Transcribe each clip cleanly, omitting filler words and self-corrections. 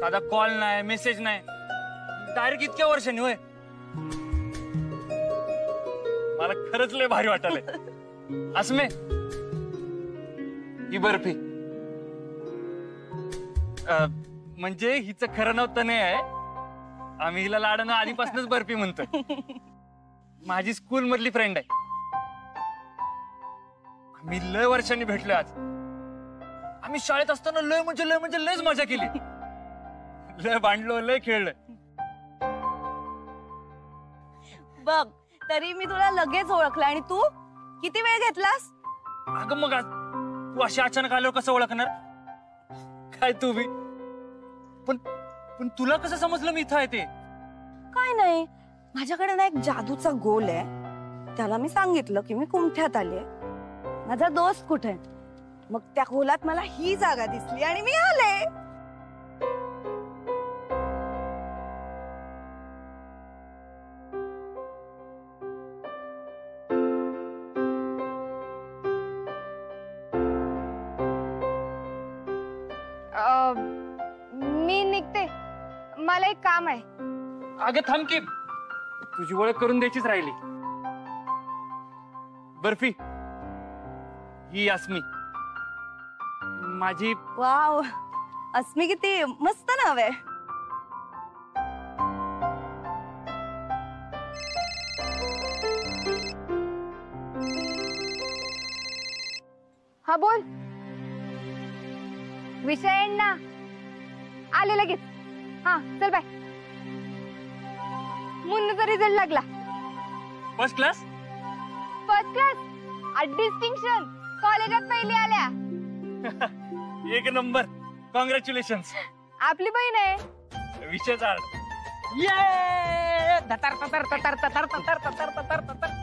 साधा कॉल नाही, मेसेज नाही, डायरेक्ट इतक्या वर्षांनी होय. मला खरंच लय भारी वाटायलंय. अस्मे, ही बर्फी. म्हणजे हिचं खरं नाव तनय आहे. आम्ही हिला लाडानं आधीपासूनच बर्फी म्हणतोय. माझी स्कूल मधली फ्रेंड आहे. आम्ही लय वर्षांनी भेटलोय आज. आम्ही शाळेत असताना लय म्हणजे लयच मजा केली. लय भांडलो, लय खेळलोय. बघ, तरी मी तुला लगेच ओळखलं आणि तू किती वेळ घेतलास? अगं मग तू अशी अचानक आल्यावर कसं ओळखणार? काय तू बी पण तुला कसं समजलं मी इथं आहे ते? काय नाही, माझ्याकडे ना एक जादूचा गोल आहे. त्याला मी सांगितलं की मी कुमठ्यात आले, माझा दोस्त कुठे. मग त्या गोलात मला ही जागा दिसली आणि मी आले. मी निघते, मला एक काम आहे. अगं थांब की, तुझी ओळख करून द्यायचीच राहिली. बर्फी, ही अस्मी माझी. वाव, अस्मी किती मस्त नाव आहे. हा बोल. विषय ना आले लगेच. हा चल बाय. मुन्नूचा रिझल्ट लागला. First class. First class, distinction, कॉलेजात पहिली आल्या. एक नंबर, कॉंग्रॅच्युलेशन्स. आपली बहीण आहे. विषय झाड. ये ततर ततर ततर ततर ततर ततर ततर ततर.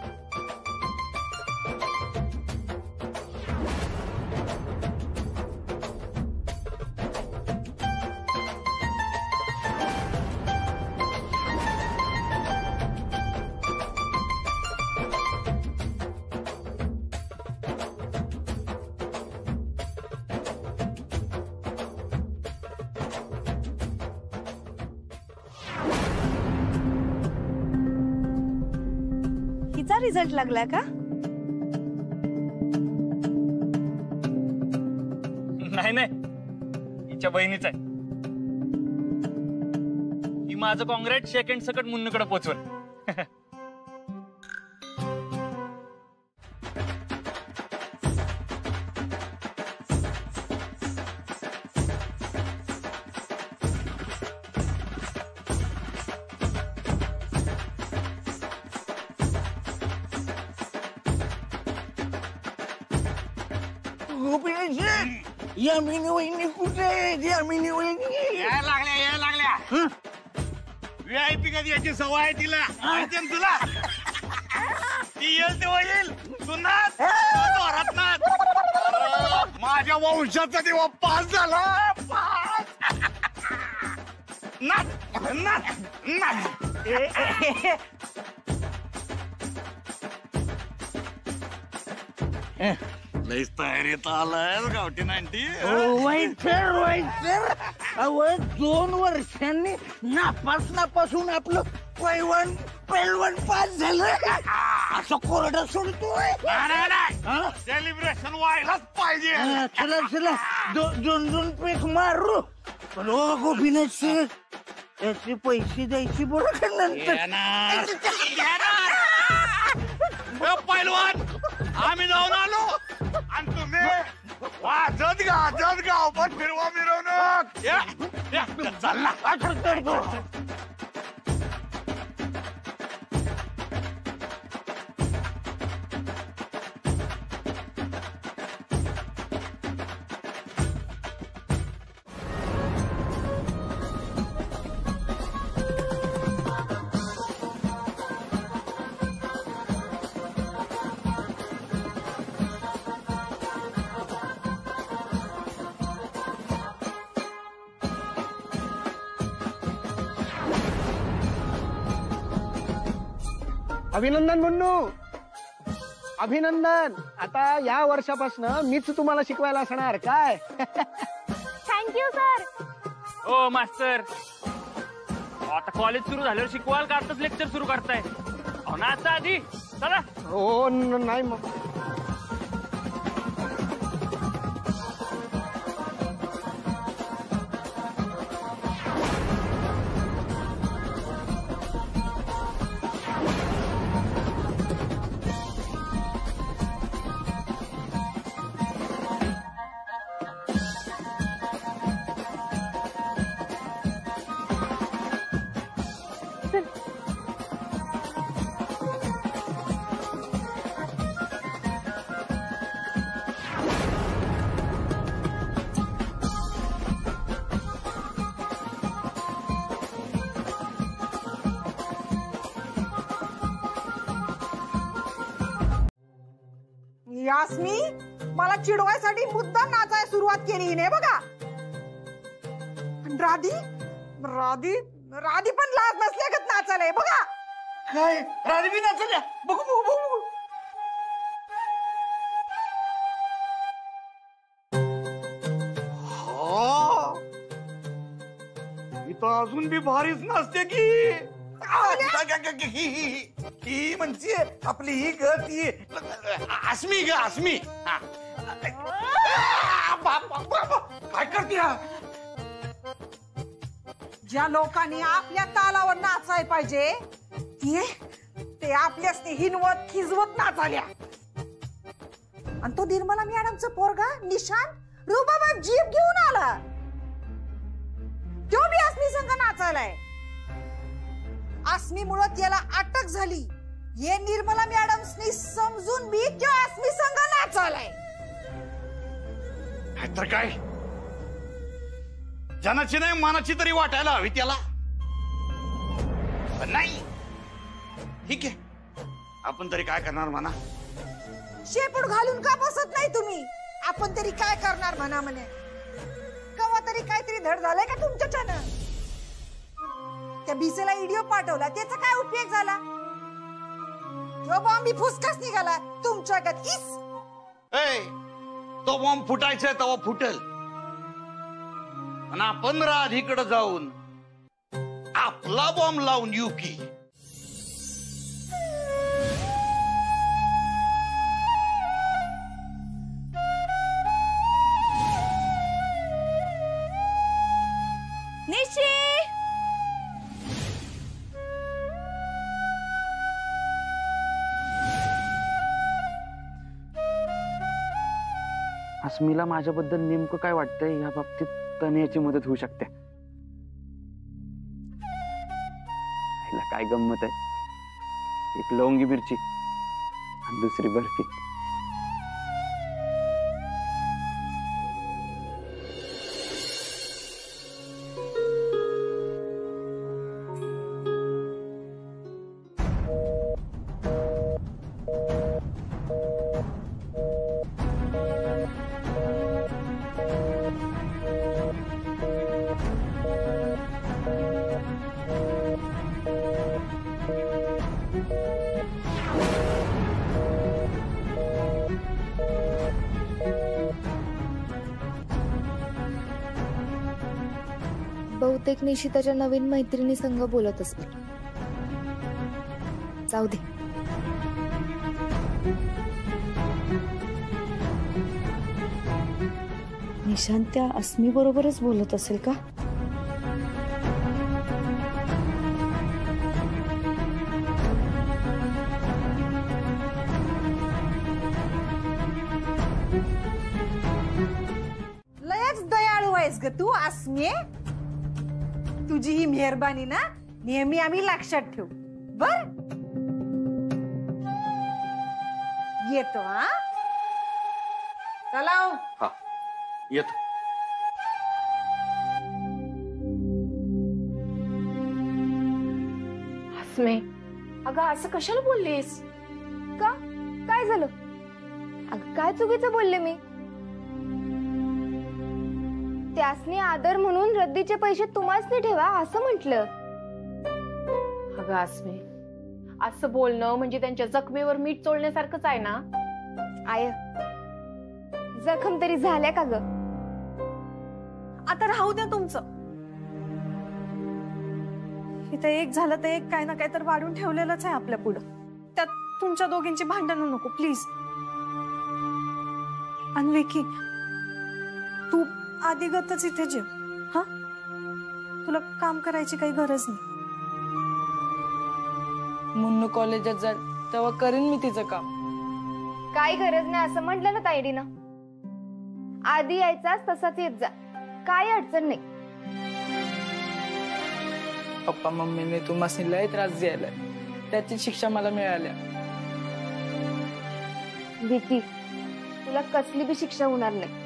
हिचा रिझल्ट लागलाय का? नाही, हिच्या बहिणीचा आहे. ही माझं कॉंग्रॅट सेकंड सकट मुन्नूकडे पोचवल. यामिनी वहिनी कुठे? यामिनी वहिनी या लागल्या. VIP कधी याची सवय आहे तिला माहिती ना तुला? ती येईल तेव्हा येईल. सुनात माझ्या वंशाचा तेव्हा पास झाला. लईच तयारीत आलाय गावठी 90. वाईट सर 2 वर्षांनी नापासून आपलं पैलवान पास झालं. असं कोरडं सोडतोय. सेलिब्रेशन व्हायलाच पाहिजे. चला 2 पेक मारू. पण गोपीनाथ सर, त्याचे पैसे द्यायची बरं का नंतर. पैलवान, आम्ही जाऊन आलो आणि तुम्ही वाजत गाव पण फिरवा मिरवणूक. चालला. अभिनंदन मुन्नू, अभिनंदन. आता या वर्षापासून मीच तुम्हाला शिकवायला असणार काय. Thank you sir. ओ मास्तर, आता कॉलेज सुरू झाल्यावर शिकवाल का आताच लेक्चर सुरू करताय? अहो नाचता आधी, चला. हो नाही मग. यास्मी, मला चिडवायसाठी मुद्दाम नाचायला सुरुवात केली हिने बघा. राधी राधी राधी पण लाज नसल्यागत नाचायलाय बघा. काय राजबी नाचल्या? बघू बघू बघू. इथं अजून बी भारीच नाचते की. ही म्हणजे आपली ही ग ती अस्मी ग अस्मी. हा. काय करते हा? ज्या लोकांनी आपल्या तालावर नाचाय पाहिजे ते आपल्याच ते हिनवत खिजवत नाचाल्या. आणि तो निर्मला मॅडमचा पोरगा निशान रुबाबात जीप घेऊन आला. तो बी अस्मी संग नाचायलाय. अस्मीमुळे त्याला अटक झाली. हे निर्मला मॅडम्सनी समजून बी तो अस्मी संग नाचायलाय. तर काय, जनाची नाही मानाची तरी वाटायला हवी त्याला. पण नाही, ठीक आहे, आपण तरी काय करणार म्हणा. शेपूट घालून का बसत नाही तुम्ही? आपण तरी काय करणार म्हणा म्हणे. कवा तरी काहीतरी धड झालंय का तुमच्याच्यानं? त्या बीसेला व्हिडिओ पाठवला, त्याचा काय उपयोग झाला? तो बॉम्बी फुसकाच निघाला तुमच्याकडे. ए, तो बॉम्ब फुटायचा तेव्हा फुटेल. आणि आपण राधीकडे जाऊन आपला बॉम्ब लावून येऊ की. निशी, अस्मीला माझ्याबद्दल नेमकं काय वाटतंय या बाबतीत तनयाची मदत होऊ शकते. आईला काय गंमत आहे, एक लवंगी मिरची आणि दुसरी बर्फी. बहुतेक निशिताच्या नवीन मैत्रिणी संग बोलत असते. जाऊ दे. निशांत त्या अस्मी बरोबरच बोलत असेल का? लयच दयाळू आहेस ग तू अस्मी. तुझी ही मेहरबानी ना नेहमी आम्ही लक्षात ठेवू. बर येतो. हा चला. हा, येतो. अस्मी, अगं असं कशाला बोललीस? का काय झालं? अगं काय चुकीचं बोलले मी? त्यासनी आदर म्हणून रद्दीचे पैसे तुम्हाच ठेवा असं म्हटलं. अगं अस्मी, असं बोलणं म्हणजे त्यांच्या जखमेवर मीठ चोळण्यासारखंच आहे ना. आय, जखम तरी झाल्या का ग? आता राहू द्या तुमचं. इथं एक झालं तर एक काय ना काय तर वाढून ठेवलेलंच आहे आपल्या पुढं. त्यात तुमच्या दोघींची भांडणं नको प्लीज. आणि विकी, तू आधीगतच इथे जेव. हा, तुला काम करायची काही गरज नाही. मुन्नू कॉलेजात जाईल तेव्हा करीन मी तिचं काम. काही गरज नाही असं म्हटलं ना तायडीनं. आधी यायचाच तसाच येत जा, काही अडचण नाही. पप्पा मम्मीने तुम्हाला लय त्रास द्यायलाय, त्याची शिक्षा मला मिळाल्या. भीती, तुला कसली बी शिक्षा होणार नाही.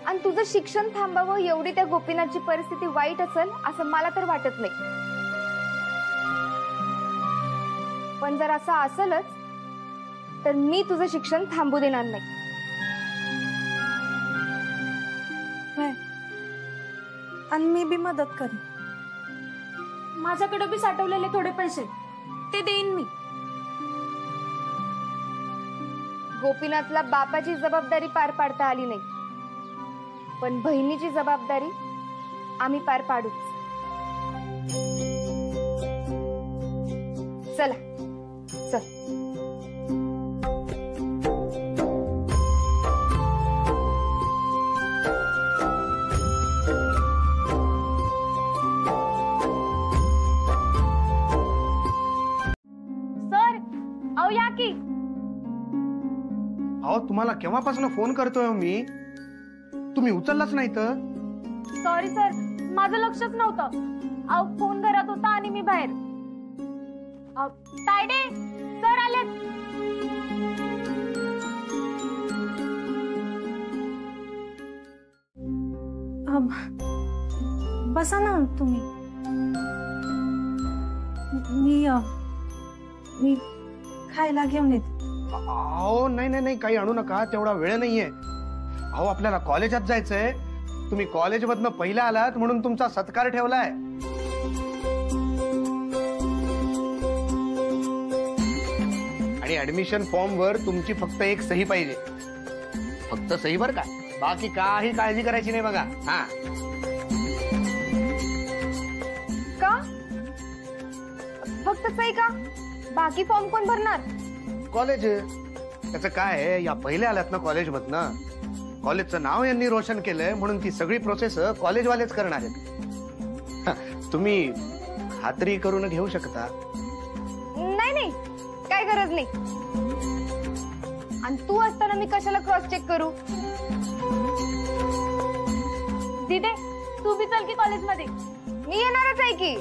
आणि तुझं शिक्षण थांबावं एवढी त्या गोपीनाथची परिस्थिती वाईट असेल असं मला तर वाटत नाही. पण जर असं असेलच तर मी तुझं शिक्षण थांबू देणार नाही. आणि मी बी मदत करेन. माझ्याकडे बी साठवलेले थोडे पैसे ते देईन मी. गोपीनाथला बापाची जबाबदारी पार पाडता आली नाही, पण बहिणीची जबाबदारी आम्ही पार पाडूच. चला चल. सर, अहो या की. अहो तुम्हाला केव्हापासून फोन करतोय मी, तुम्ही उचललाच नाही तर. सॉरी सर, माझं लक्षच नव्हतं. अहो फोन घरात होता आणि मी बाहेर. तायडे सर आलेत. बसा ना तुम्ही. मी खायला घेऊन येते. अहो नाही नाही नाही, काही आणू नका, तेवढा वेळ नाहीये. अहो आपल्याला कॉलेजात जायचंय. तुम्ही कॉलेजमधनं पहिला आलात म्हणून तुमचा सत्कार ठेवलाय. आणि ऍडमिशन फॉर्म वर तुमची फक्त एक सही पाहिजे. फक्त सही बर का, बाकी काही काळजी करायची नाही बघा. हा का फक्त सही का? बाकी फॉर्म कोण भरणार? कॉलेज. त्याचं काय आहे, या पहिले आल्यात ना कॉलेजमधनं, कॉलेजचं नाव यांनी रोशन केलंय म्हणून ती सगळी प्रोसेस कॉलेजवालेच करणार आहेत. तुम्ही खात्री करून घेऊ शकता. नाही नाही, काय गरज नाही. आणि तू असताना मी कशाला क्रॉस चेक करू? दिदे, तू बी चल की कॉलेजमध्ये. मी येणारच आहे की.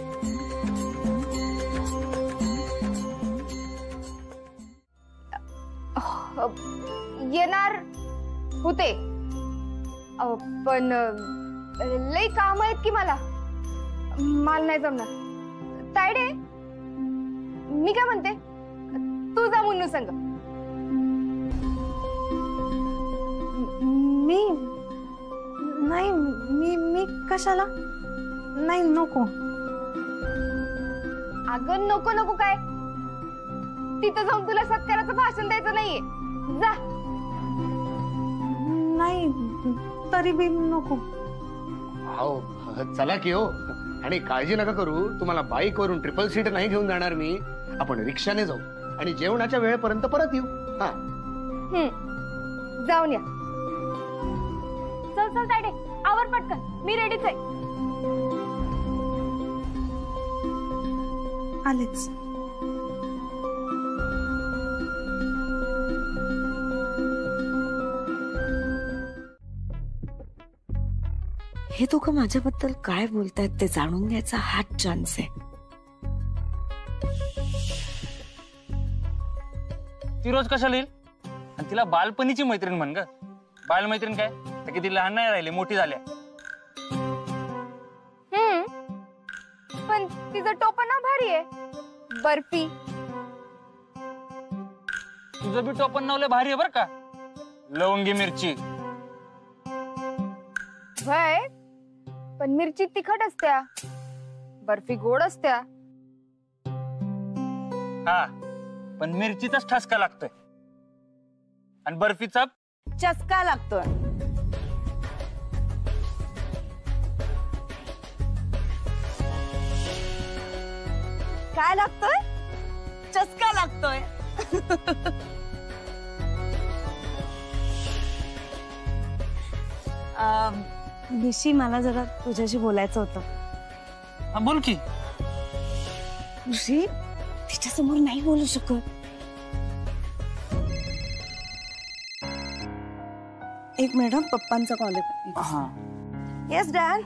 येणार होते, पण लई काम आहेत की मला नाही जमणार. तायडे, मी काय म्हणते, तू जा मुन्नू संग. मी नाही, मी कशाला? नाही नको. अगं नको नको काय, तिथं जाऊन तुला सत्काराचं भाषण द्यायचं नाहीये. जा. नाही, तरी बी नको. हो चला की हो. आणि काळजी नका करू, तुम्हाला बाईक वरून ट्रिपल सीट नाही घेऊन जाणार मी. आपण रिक्षाने जाऊ आणि जेवणाच्या वेळेपर्यंत परत येऊ. हा जाऊन या. चल चल तायडे, आवर पटकन, मी रेडीच आहे. आलेच. हे दोघं माझ्याबद्दल काय बोलतायत ते जाणून घ्यायचा हाच चान्स आहे. ती रोज कशाला येईल? आणि तिला बालपणीची मैत्रीण म्हण ग. बालमैत्रीण काय, तर किती लहान नाही राहिली, मोठी झाल्या. पण तिचं टोपण नाव भारी आहे, बर्फी. तुझं बी टोपण नाव लय भारी आहे बर का, लवंगी मिरची. भय, पण मिरची तिखट असत्या, बर्फी गोड असत्या. हा, पण मिरचीचाच ठसका लागतोय आणि बर्फीचा चसका लागतोय. काय लागतोय? चस्का लागतोय. निशी, मला जरा तुझ्याशी बोलायचं होतं. बोल की. ऋषी, तिच्या समोर नाही बोलू शकत. एक मिनिट, पप्पांचा कॉल आहे. Yes dad.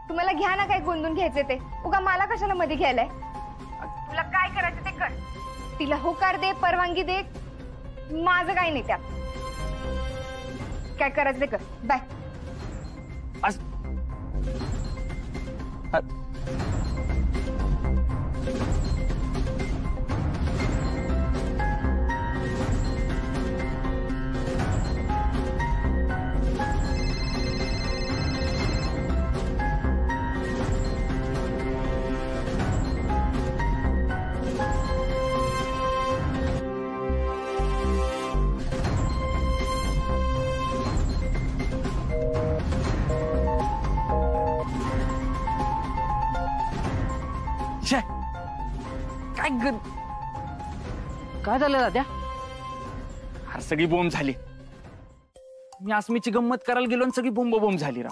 तुम्हाला घ्या ना काय गुंतून घ्यायचे ते, उगा मला कशाला मध्ये घ्यायलाय. तुला काय करायचं ते कर. तिला होकार दे, परवानगी दे, माझं काही नाही त्यात. काय करायचं ते कर. बाय. काय झालं दाद्या? अरे सगळी बोंब झाली. मी आसमीची गंमत करायला गेलो आणि सगळी बोंब झाली राव.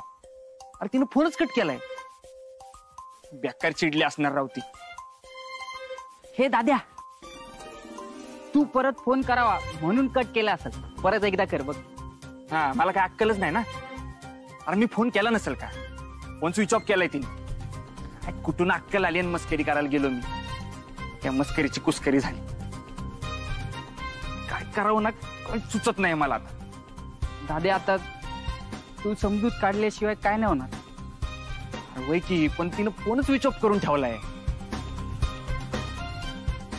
अरे तिने फोनच कट केलाय. बेकार चिडली असणार राव ती. हे दाद्या, तू परत फोन करावा म्हणून कट केला असेल. परत एकदा कर बघ. हा, मला काय अक्कलच नाही ना. अरे मी फोन केला नसेल का? फोन स्विच ऑफ केलाय तिने. कुठून अक्कल आली आणि मस्करी करायला गेलो मी. त्या मस्करीची कुस्करी झाली. काय करावं ना काही सुचत नाही मला आता. दाद्या, आता तू समजूत काढल्याशिवाय काय नाही होणार. वय की, पण तिनं फोनच स्विच ऑफ करून ठेवलाय.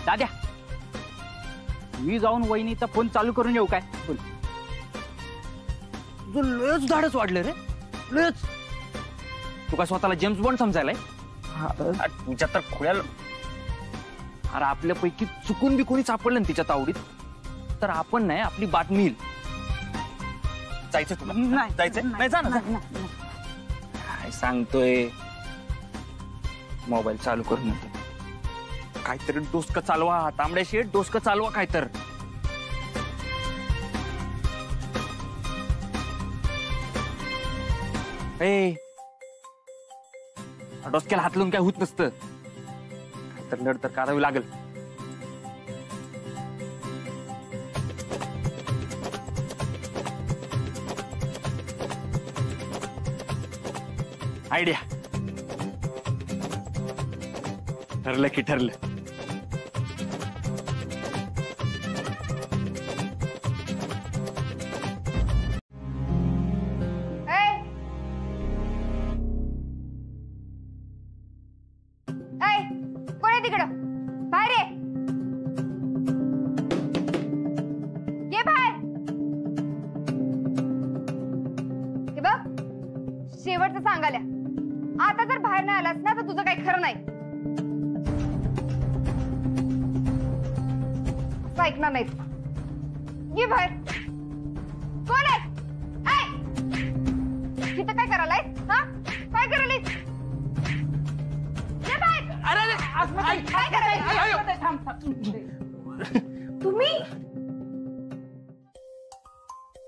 दाद्या, मी जाऊन वहिनीचा फोन चालू करून येऊ काय? बोल. तुझं लयच धाडच वाढलं रे, लयच. तू काय स्वतःला जेम्स बॉन्ड समजायलाय? तुझ्या तर खोळ्याला. अरे आपल्यापैकी चुकून बी कोणी सापडलं ना तिच्या तावडीत, तर आपण नाही, आपली बातमी येईल. जायचं तुला? नाही जायचंय? नाही, जा ना. काय सांगतोय? मोबाईल चालू करून येतो. काहीतरी डोसकं चालवा, तांबड्या शेट डोसकं चालवा काय तर. डोसक्याला हात लावून काय होत नसतं. तर लढ तर करावी लागल. आयडिया. ठरलं की ठरलं. कोण आहे तिकडं? बाहेर ये. ये बाहेर. हे बघ, शेवटचं सांगाल्या, आता जर बाहेर नाही आलास ना तर तुझं काही खरं नाही. ऐकणार नाही. ये बाहेर. कोण आहे? इथं काय करायलाय? हा, काय करायलीस? काय करायचं?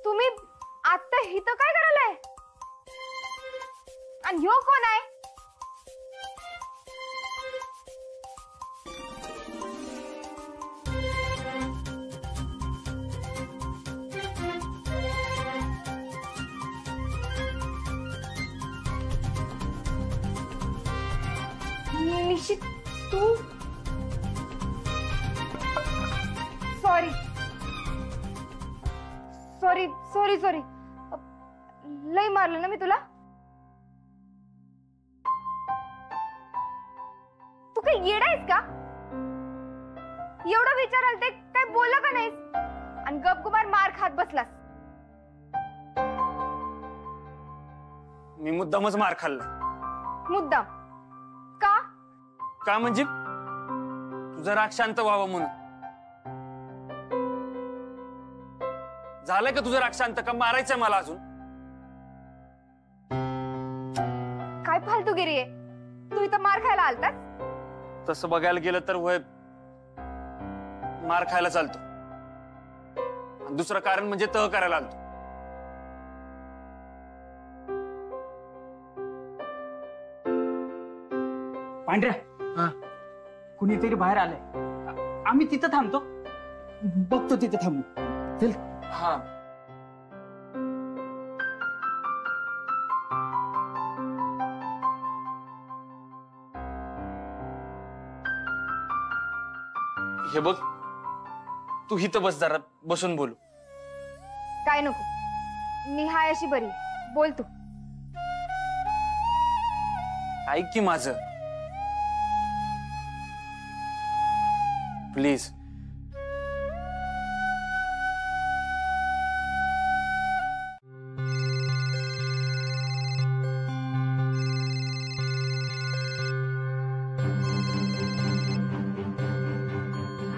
तुम्ही आता इथं काय करायलाय? आणि ह्यो कोण आहे? निशित, तू? Sorry sorry sorry sorry. लय मारलं ना मी तुला? तू काही येडा आहेस का? एवढं विचाराल ते काय बोललं का नाहीस? आणि गपगुमान मार खात बसलास. मी मुद्दामच मार खाल्ला. मुद्दाम? का? का म्हणजे तुझा राग शांत व्हावा म्हणून. झालंय का तुझं राग शांत? का मारायचंय मला अजून? काय फालतूगिरी आहे? तू इथं मार खायला आलतास? तसं बघायला गेलं तर वय मार खायला चालतो. आणि दुसरं कारण म्हणजे तह करायला आलतो. पांढऱ्या कुणीतरी बाहेर आलंय. आम्ही तिथं थांबतो, बघतो तिथं थांबू. चल. हा हे बघ, तू इथं बस, जरा बसून बोलू. काय नको, मी हाय अशी बरी. बोल तू. ऐक की माझं प्लीज.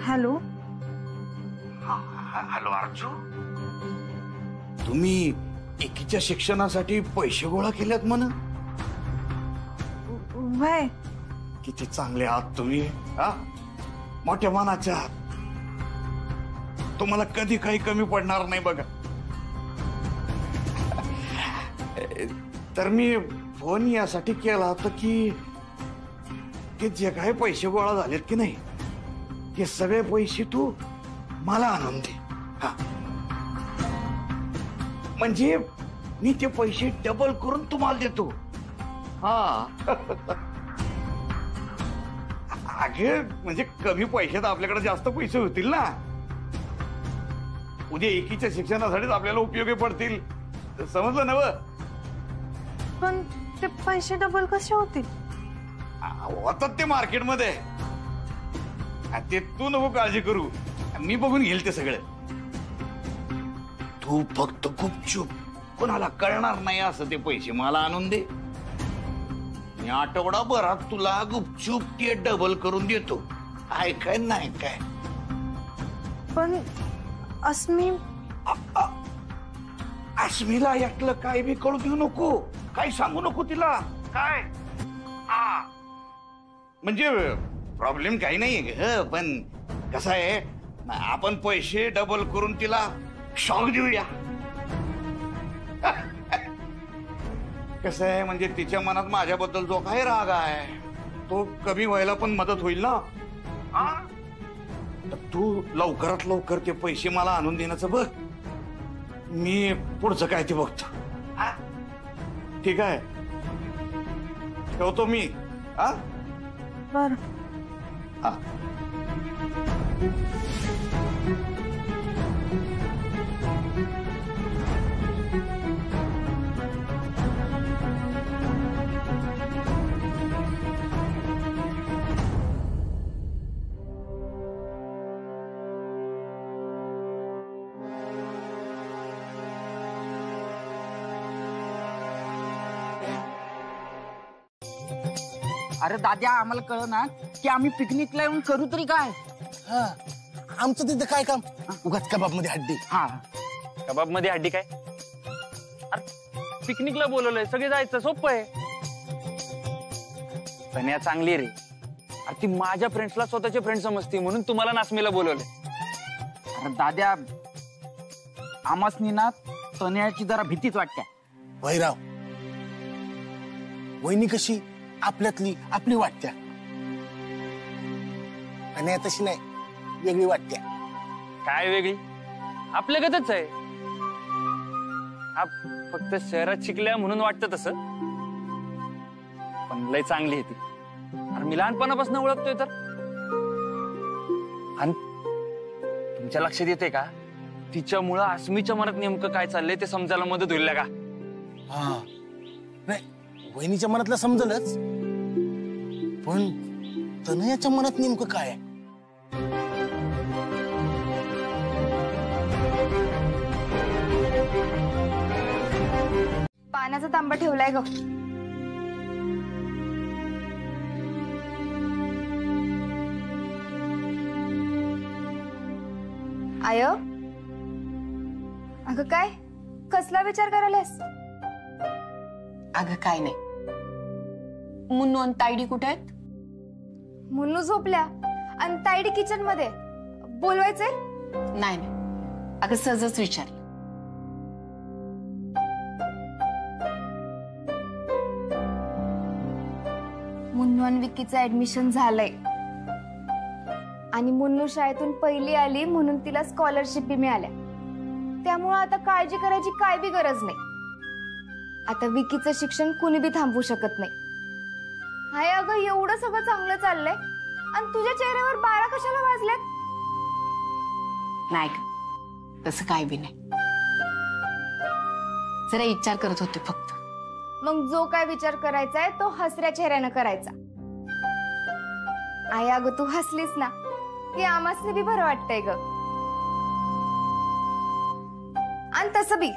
हॅलो. हॅलो अर्जू, तुम्ही एकीच्या शिक्षणासाठी पैसे गोळा केलेत म्हण. वय किती चांगले आहात तुम्ही. हा, मोठ्या मनाचे आहात. तुम्हाला कधी काही कमी पडणार नाही बघा. तर मी फोन यासाठी केला होता की जे काही पैसे गोळा झालेत की नाही, ते सगळे पैसे तू मला आणून दे. हा, म्हणजे मी ते पैसे डबल करून तुम्हाला देतो. हा अगे, म्हणजे कमी पैशात आपल्याकडे जास्त पैसे होतील ना. उद्या एकीच्या शिक्षणासाठीच आपल्याला उपयोगी पडतील. समजलं ना? पण ते पैसे डबल कसे होतील? होतात ते मार्केटमध्ये. ते तू नको काळजी करू, मी बघून घेईल ते सगळं. तू फक्त गुपचूप, कोणाला कळणार नाही असं ते पैसे मला आणून दे. मी आठवडाभरात तुला गुपचूप ते डबल करून देतो. ऐकाय नाही काय? पण अस्मीला यातलं काय बी कळू देऊ नको, काय सांगू नको तिला. काय म्हणजे प्रॉब्लेम काही नाहीये ग, पण कसं आहे, आपण पैसे डबल करून तिला शॉक देऊया. कसं आहे, म्हणजे तिच्या मनात माझ्याबद्दल जो काही राग आहे तो कमी व्हायला पण मदत होईल ना. तर तू लवकरात लवकर ते पैसे मला आणून देण्याचं बघ. मी पुढचं काय ते बघतो. ठीक आहे, ठेवतो मी. हा बर. हा. अरे दाद्या, आम्हाला कळ ना की आम्ही पिकनिकला येऊन करू तरी काय. आमचं तिथं काय काम? उगाच कबाब मध्ये हड्डी. हा, कबाब मध्ये हड्डी काय? पिकनिकला बोलवलंय, सगळे जायचं, सोपं आहे. तन्या चांगली रे. अरे ती माझ्या फ्रेंड्सला स्वतःचे फ्रेंड समजती, म्हणून तुम्हाला नासमीला बोलवलंय. अरे दाद्या, आमासनी ना तन्याची जरा भीतीच वाटते. वैराव, वहिनी कशी आपल्यातली आपली वाटत्या, आणि तशी नाही, वेगळी वाटत्या. काय वेगळी? आपल्यागतच आहे. फक्त शहरात शिकल्या म्हणून वाटतं तसं, पण लय चांगली आहे ती. अरे मी लहानपणापासून ओळखतोय तर. आणि तुमच्या लक्षात येते का, तिच्यामुळं अस्मीच्या मनात नेमकं काय चाललंय ते समजायला मदत होईल का? हा, नाही, वहिनीच्या मनातलं समजलंच, पण तनयाच्या मनात नेमकं काय आहे? पाण्याचा तांबा ठेवलाय ग. आय, अगं काय कसला विचार करायलास? अगं काय नाही. मुन्नू आणि तायडी कुठे आहेत? मुन्नू झोपल्या आणि ताईडी किचन मध्ये बोलवायचंय. नाही नाही, अगं सहजच विचारलं. मुन्नू आणि विकीचं ऍडमिशन झालंय आणि मुन्नू शाळेतून पहिली आली म्हणून तिला स्कॉलरशिप बी मिळाल्या. त्यामुळे आता काळजी करायची काय बी गरज नाही. आता विकीचं शिक्षण कुणी बी थांबवू शकत नाही. हाय अगं, एवढं सगळं चांगलं चाललंय आणि तुझ्या चेहऱ्यावर 12 कशाला वाजल्यात? नाही का, तसं काय बी नाही, जरा विचार करत होते फक्त. मग जो काय विचार करायचा आहे तो हसऱ्या चेहऱ्यानं करायचा. आई अगं, तू हसलीस ना की आम्हासने बी बरं वाटतंय ग. आणि तसं बी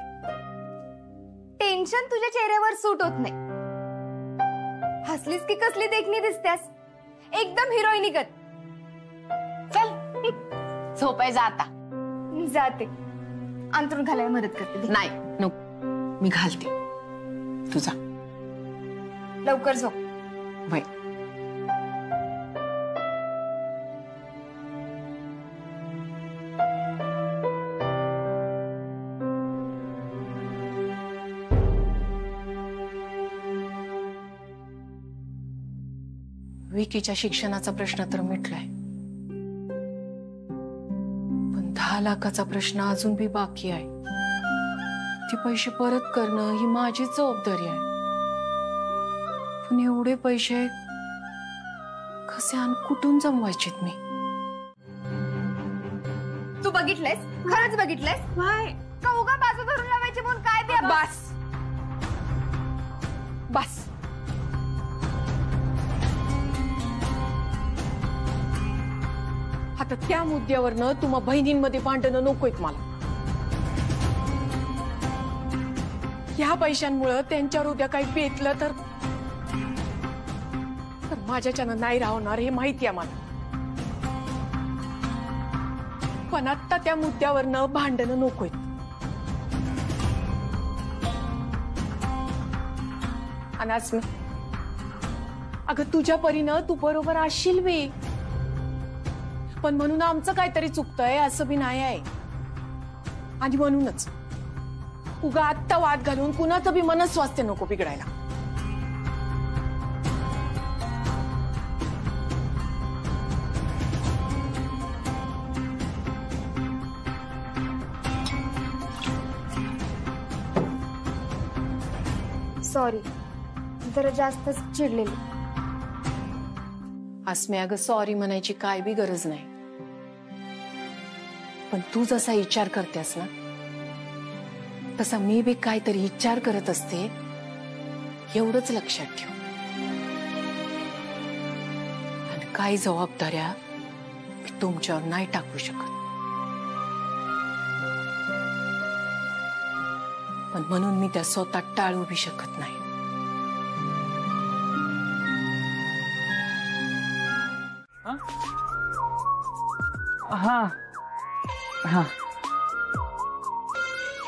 टेन्शन तुझ्या चेहऱ्यावर सूट होत नाही. हसलीस की कसली देखणी दिसतेस, एकदम हिरोईनिकत. चल झोपाय जा आता. जाते, अंथरूण घालायला मदत करते. नाही नको, मी घालते, तुझा लवकर झोप. वय. विकीच्या शिक्षणाचा प्रश्न तर मिटलाय, पण 10 लाखाचा प्रश्न अजून बी बाकी आहे. ती पैसे परत करणं ही माझीच जबाबदारी आहे. पण एवढे पैसे कसे आणि कुठून जमवायचेत मी? तू बघितलंयस, खरंच बघितलंयस का उगा बाजू धरून लावायची म्हणून काय बी? बस बस, आता त्या मुद्द्यावरनं तुम्हा बहिणींमध्ये भांडणं नकोयत मला. ह्या पैशांमुळे त्यांच्यावर उद्या काही बेतलं तर माझ्याच्यानं नाही राहणार हे माहिती आहे मला. पण आता त्या मुद्द्यावरनं भांडणं नकोयत. अनास्मी, अगं तुझ्या परीनं तू बरोबर असशील बी, पण म्हणून आमचं काहीतरी चुकतंय असं बी नाही आहे. आणि म्हणूनच उगा आत्ता वाद घालून कुणाचं बी मनस्वास्थ्य नको बिघडायला. सॉरी, जरा जास्तच चिडलेली. अस्मे, अगं सॉरी म्हणायची काय बी गरज नाही. पण तू जसा विचार करतेस ना तसा मी बी काहीतरी विचार करत असते, एवढंच लक्षात ठेव. आणि काही जबाबदाऱ्या मी तुमच्यावर नाही टाकू शकत. पण म्हणून मी त्या स्वतः टाळू बी शकत नाही. हा हा,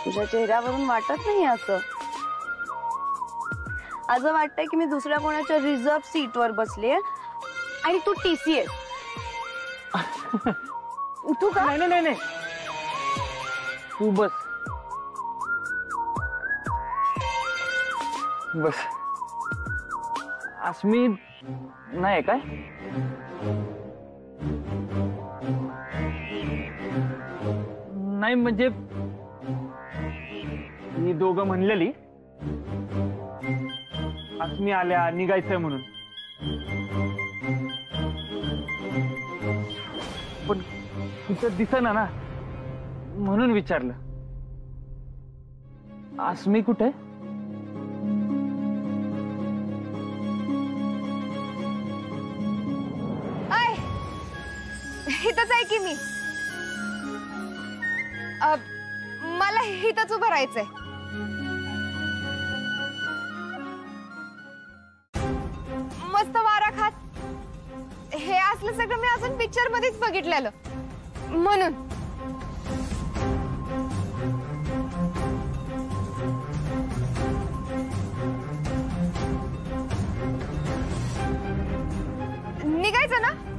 तुझ्या चेहऱ्यावरून वाटत नाही असं. असं वाटतंय की मी दुसऱ्या कोणाच्या रिझर्व सीटवर बसले आणि तू टीसी आहेस. उठू का? नाही नाही नाही, तू बस बस. अस्मी नाही काय? नाही म्हणजे ही दोघं म्हणलेली अस्मी आल्या निघायचंय म्हणून, पण तिथं दिसेना ना म्हणून विचारलं. अस्मी कुठे? हितच आहे की मी. मला हितच उभं राहायचंय. मस्त वारा खात. हे असलं सगळं मी अजून पिक्चर मध्येच बघितलेलं म्हणून. निघायचं सांगायचं ना